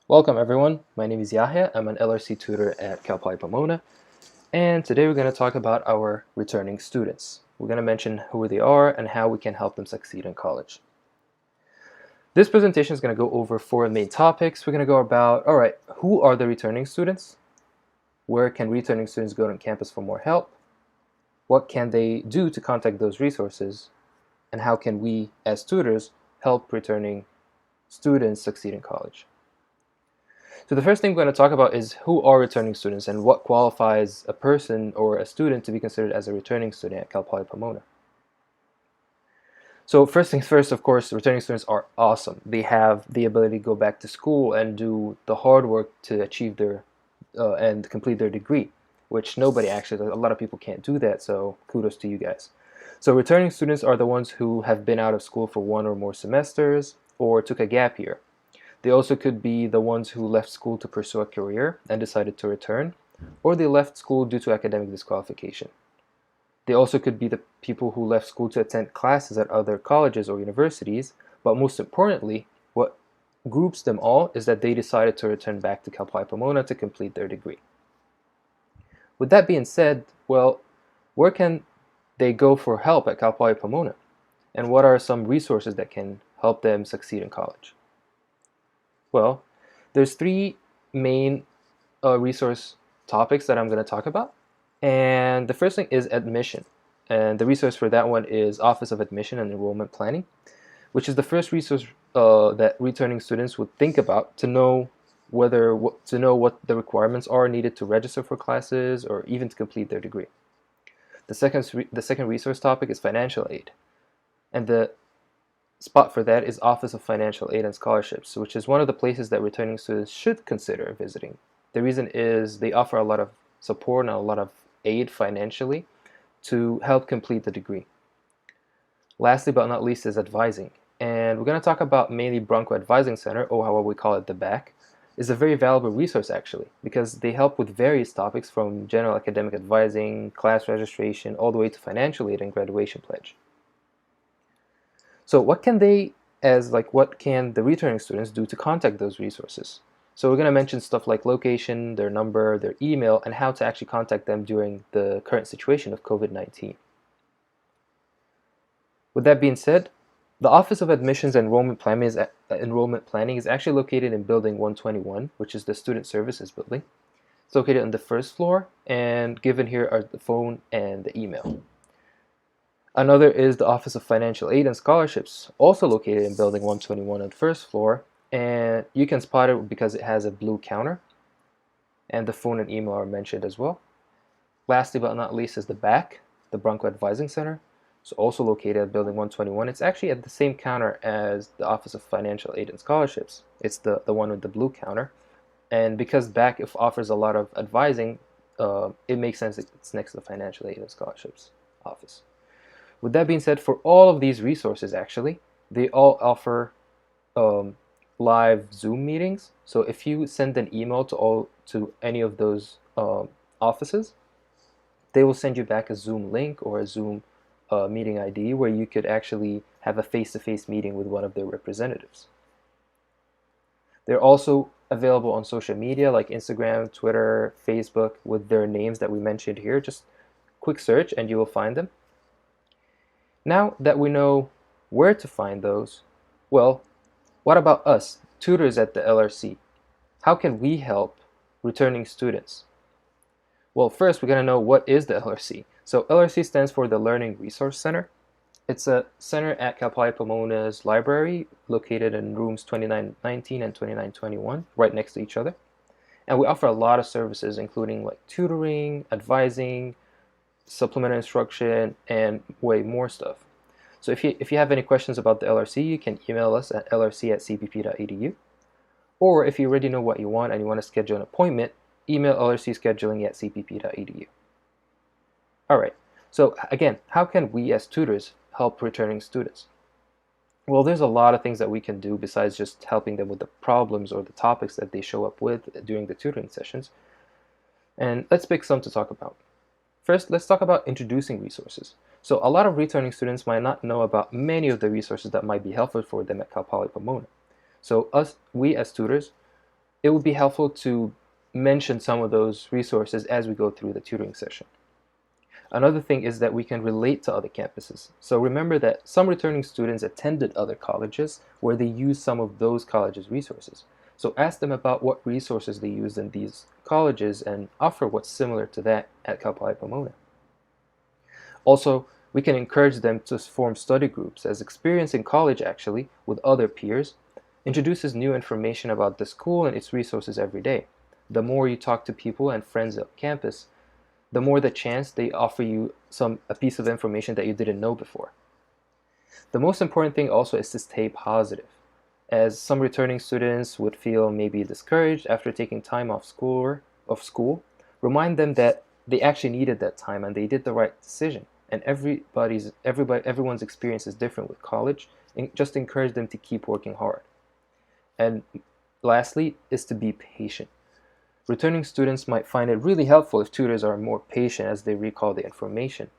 Welcome everyone, my name is Yahya, I'm an LRC tutor at Cal Poly Pomona, and today we're going to talk about our returning students. We're going to mention who they are and how we can help them succeed in college. This presentation is going to go over four main topics. We're going to go about, alright, who are the returning students? Where can returning students go on campus for more help? What can they do to contact those resources? And how can we, as tutors, help returning students succeed in college? So the first thing we're going to talk about is who are returning students and what qualifies a person or a student to be considered as a returning student at Cal Poly Pomona. So first things first, of course, returning students are awesome. They have the ability to go back to school and do the hard work to achieve their and complete their degree, which nobody actually, a lot of people can't do that, so kudos to you guys. So returning students are the ones who have been out of school for one or more semesters or took a gap year. They also could be the ones who left school to pursue a career and decided to return, or they left school due to academic disqualification. They also could be the people who left school to attend classes at other colleges or universities, but most importantly, what groups them all is that they decided to return back to Cal Poly Pomona to complete their degree. With that being said, well, where can they go for help at Cal Poly Pomona? And what are some resources that can help them succeed in college? Well, there's three main resource topics that I'm going to talk about. And the first thing is admission. And the resource for that one is Office of Admission and Enrollment Planning, which is the first resource that returning students would think about to know what the requirements are needed to register for classes or even to complete their degree. The second resource topic is financial aid. And the spot for that is Office of Financial Aid and Scholarships, which is one of the places that returning students should consider visiting. The reason is they offer a lot of support and a lot of aid financially to help complete the degree. Lastly but not least is advising. And we're going to talk about mainly Bronco Advising Center, or how we call it, the BAC, is a very valuable resource actually, because they help with various topics from general academic advising, class registration, all the way to financial aid and graduation pledge. So what can the returning students do to contact those resources? So we're going to mention stuff like location, their number, their email, and how to actually contact them during the current situation of COVID-19. With that being said, the Office of Admissions and Enrollment Planning is actually located in Building 121, which is the Student Services building. It's located on the first floor, and given here are the phone and the email. Another is the Office of Financial Aid and Scholarships, also located in Building 121 on the first floor, and you can spot it because it has a blue counter, and the phone and email are mentioned as well. Lastly but not least is the BAC, the Bronco Advising Center. It's also located at Building 121. It's actually at the same counter as the Office of Financial Aid and Scholarships. It's the one with the blue counter, and because BAC offers a lot of advising, it makes sense that it's next to the Financial Aid and Scholarships office. With that being said, for all of these resources, actually, they all offer live Zoom meetings. So if you send an email to any of those offices, they will send you back a Zoom link or a Zoom meeting ID where you could actually have a face-to-face meeting with one of their representatives. They're also available on social media like Instagram, Twitter, Facebook with their names that we mentioned here. Just quick search and you will find them. Now that we know where to find those, well, what about us, tutors at the LRC? How can we help returning students? Well, first we're going to know what is the LRC. So LRC stands for the Learning Resource Center. It's a center at Cal Poly Pomona's library, located in rooms 2919 and 2921, right next to each other. And we offer a lot of services, including like tutoring, advising, supplementary instruction, and way more stuff. So if you have any questions about the LRC, you can email us at lrc@cpp.edu. Or if you already know what you want and you want to schedule an appointment, email lrcscheduling@cpp.edu. Alright, so again, how can we as tutors help returning students? Well, there's a lot of things that we can do besides just helping them with the problems or the topics that they show up with during the tutoring sessions. And let's pick some to talk about. First, let's talk about introducing resources. So a lot of returning students might not know about many of the resources that might be helpful for them at Cal Poly Pomona. So we as tutors it would be helpful to mention some of those resources as we go through the tutoring session. Another thing is that we can relate to other campuses. So remember that some returning students attended other colleges where they used some of those colleges' resources. So ask them about what resources they used in these colleges and offer what's similar to that at Cal Poly Pomona. Also, we can encourage them to form study groups, as experience in college actually with other peers introduces new information about the school and its resources every day. The more you talk to people and friends at campus, the more the chance they offer you a piece of information that you didn't know before. The most important thing also is to stay positive, as some returning students would feel maybe discouraged after taking time off school. Remind them that they actually needed that time and they did the right decision. And everyone's experience is different with college, and just encourage them to keep working hard. And lastly is to be patient. Returning students might find it really helpful if tutors are more patient as they recall the information.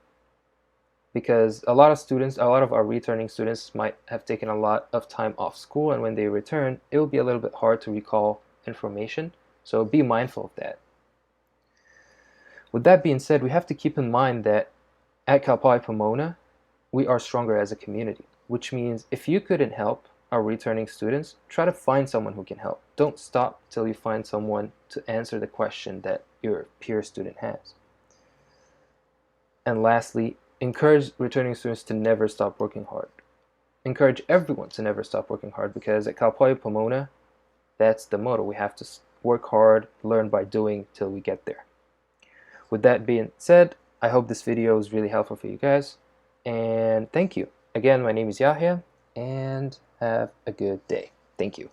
Because a lot of our returning students might have taken a lot of time off school, and when they return, it will be a little bit hard to recall information. So be mindful of that. With that being said, we have to keep in mind that at Cal Poly Pomona, we are stronger as a community, which means if you couldn't help our returning students, try to find someone who can help. Don't stop till you find someone to answer the question that your peer student has. And lastly, encourage returning students to never stop working hard. Encourage everyone to never stop working hard, because at Cal Poly Pomona, that's the motto. We have to work hard, learn by doing till we get there. With that being said, I hope this video was really helpful for you guys, and thank you. Again, my name is Yahya, and have a good day. Thank you.